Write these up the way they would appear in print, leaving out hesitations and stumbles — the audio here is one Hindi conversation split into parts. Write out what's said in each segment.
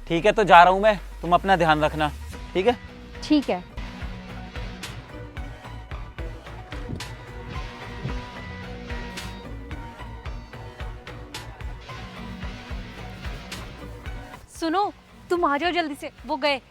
ठीक है तो जा रहा हूँ मैं, तुम अपना ध्यान रखना। ठीक है। ठीक है। सुनो, तुम आ जाओ जल्दी से, वो गए।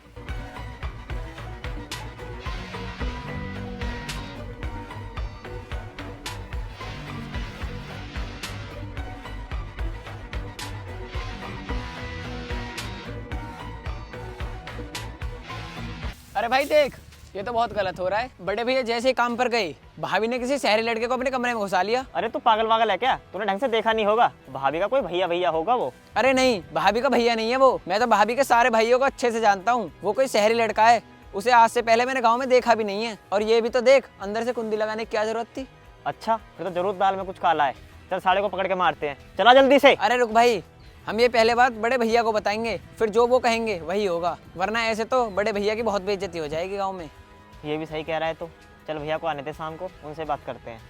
अरे भाई देख, ये तो बहुत गलत हो रहा है। बड़े भैया जैसे ही काम पर गए, भाभी ने किसी शहरी लड़के को अपने कमरे में घुसा लिया। अरे तू पागल वागल है क्या? तूने ढंग से देखा नहीं होगा, भाभी का कोई भैया भैया होगा वो। अरे नहीं, भाभी का भैया नहीं है वो। मैं तो भाभी के सारे भाइयों को अच्छे से जानता हूँ। वो कोई शहरी लड़का है, उसे आज से पहले मैंने गाँव में देखा भी नहीं है। और ये भी तो देख, अंदर से कुंडी लगाने की क्या जरूरत थी। अच्छा, फिर तो जरूर दाल में कुछ काला है। चल साले को पकड़ के मारते हैं, चला जल्दी से। अरे रुक भाई, हम ये पहले बात बड़े भैया को बताएंगे, फिर जो वो कहेंगे वही होगा। वरना ऐसे तो बड़े भैया की बहुत बेइज्जती हो जाएगी गाँव में। ये भी सही कह रहा है तो चल भैया को आने दे, शाम को उनसे बात करते हैं।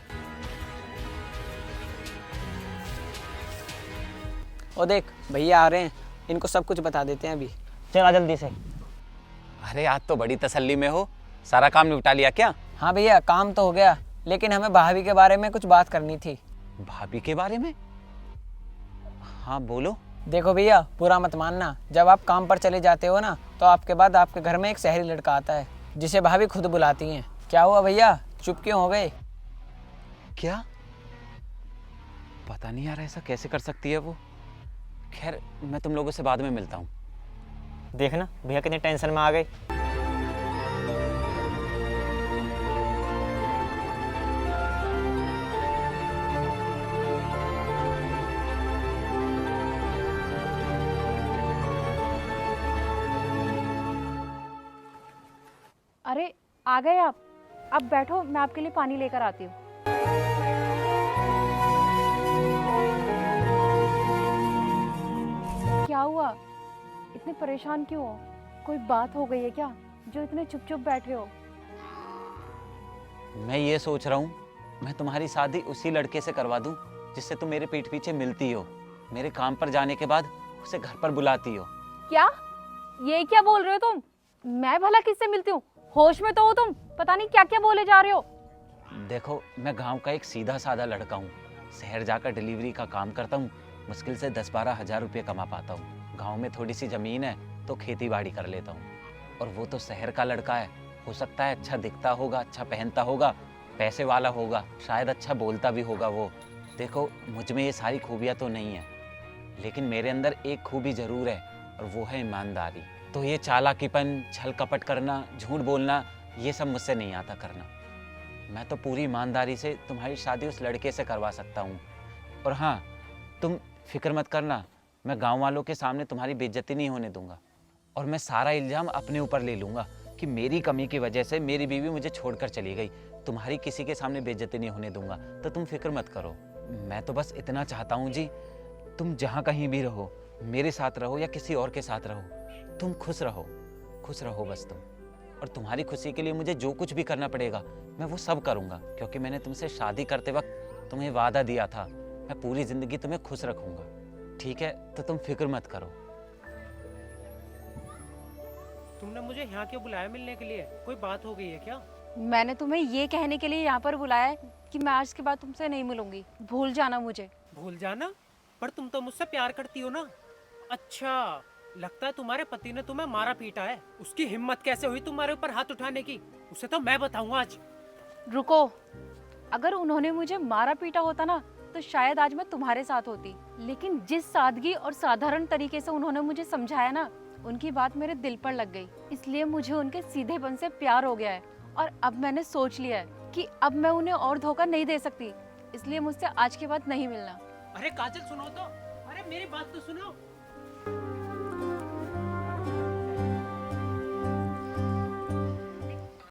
और देख भैया आ रहे हैं, इनको सब कुछ बता देते हैं अभी। चला जल्दी से। अरे आज तो बड़ी तसल्ली में हो, सारा काम निपटा लिया क्या? हाँ भैया, काम तो हो गया, लेकिन हमें भाभी के बारे में कुछ बात करनी थी। भाभी के बारे में? हाँ बोलो। देखो भैया, बुरा मत मानना, जब आप काम पर चले जाते हो ना, तो आपके बाद आपके घर में एक शहरी लड़का आता है जिसे भाभी खुद बुलाती हैं। क्या हुआ भैया, चुप क्यों हो गए? क्या? पता नहीं यार, ऐसा कैसे कर सकती है वो। खैर मैं तुम लोगों से बाद में मिलता हूँ। देखना भैया कितनी टेंशन में आ गए। अरे आ गए आप? अब बैठो, मैं आपके लिए पानी लेकर आती हूँ। क्या हुआ, इतने परेशान क्यों हो? कोई बात हो गई है क्या जो इतने चुप चुप बैठे हो? मैं ये सोच रहा हूँ, मैं तुम्हारी शादी उसी लड़के से करवा दूँ जिससे तुम मेरे पीठ पीछे मिलती हो, मेरे काम पर जाने के बाद उसे घर पर बुलाती हो। क्या? ये क्या बोल रहे हो तुम? मैं भला किससे मिलती हूँ? होश में तो हो तुम? पता नहीं क्या क्या बोले जा रहे हो। देखो, मैं गांव का एक सीधा साधा लड़का हूँ, शहर जाकर डिलीवरी का काम करता हूँ, मुश्किल से 10-12 हज़ार रुपये कमा पाता हूँ। गांव में थोड़ी सी ज़मीन है तो खेती बाड़ी कर लेता हूँ। और वो तो शहर का लड़का है, हो सकता है अच्छा दिखता होगा, अच्छा पहनता होगा, पैसे वाला होगा, शायद अच्छा बोलता भी होगा वो। देखो, मुझ में ये सारी खूबियाँ तो नहीं है, लेकिन मेरे अंदर एक खूबी ज़रूर है और वो है ईमानदारी। तो ये चालाकीपन, छल कपट करना, झूठ बोलना, ये सब मुझसे नहीं आता करना। मैं तो पूरी ईमानदारी से तुम्हारी शादी उस लड़के से करवा सकता हूँ। और हाँ, तुम फिक्र मत करना, मैं गांव वालों के सामने तुम्हारी बेइज्जती नहीं होने दूंगा। और मैं सारा इल्ज़ाम अपने ऊपर ले लूँगा कि मेरी कमी की वजह से मेरी बीवी मुझे छोड़कर चली गई। तुम्हारी किसी के सामने बेइज्जती नहीं होने दूंगा, तो तुम फिक्र मत करो। मैं तो बस इतना चाहता हूँ जी, तुम जहाँ कहीं भी रहो, मेरे साथ रहो या किसी और के साथ रहो, तुम खुश रहो बस तुम। और तुम्हारी खुशी के लिए मुझे जो कुछ भी करना पड़ेगा मैं वो सब करूँगा, क्योंकि मैंने तुमसे शादी करते वक्त तुम्हें वादा दिया था, मैं पूरी ज़िंदगी तुम्हें खुश रखूँगा। ठीक है, तो तुम फिक्र मत करो। तुमने मुझे यहाँ क्यों बुलाया मिलने के लिए? कोई बात हो गई है क्या? मैंने तुम्हें ये कहने के लिए यहाँ पर बुलाया है कि मैं आज के बाद तुमसे नहीं मिलूंगी। भूल जाना मुझे। भूल जाना? पर तुम तो मुझसे प्यार करती हो ना। अच्छा, लगता है तुम्हारे पति ने तुम्हें मारा पीटा है। उसकी हिम्मत कैसे हुई तुम्हारे ऊपर हाथ उठाने की? उसे तो मैं बताऊंगा आज। रुको, अगर उन्होंने मुझे मारा पीटा होता ना, तो शायद आज मैं तुम्हारे साथ होती। लेकिन जिस सादगी और साधारण तरीके से उन्होंने मुझे समझाया ना, उनकी बात मेरे दिल पर लग गई। इसलिए मुझे उनके सीधेपन से प्यार हो गया है। और अब मैंने सोच लिया है कि अब मैं उन्हें और धोखा नहीं दे सकती। इसलिए मुझसे आज के बाद नहीं मिलना। अरे काजल सुनो तो, अरे मेरी बात तो सुनो।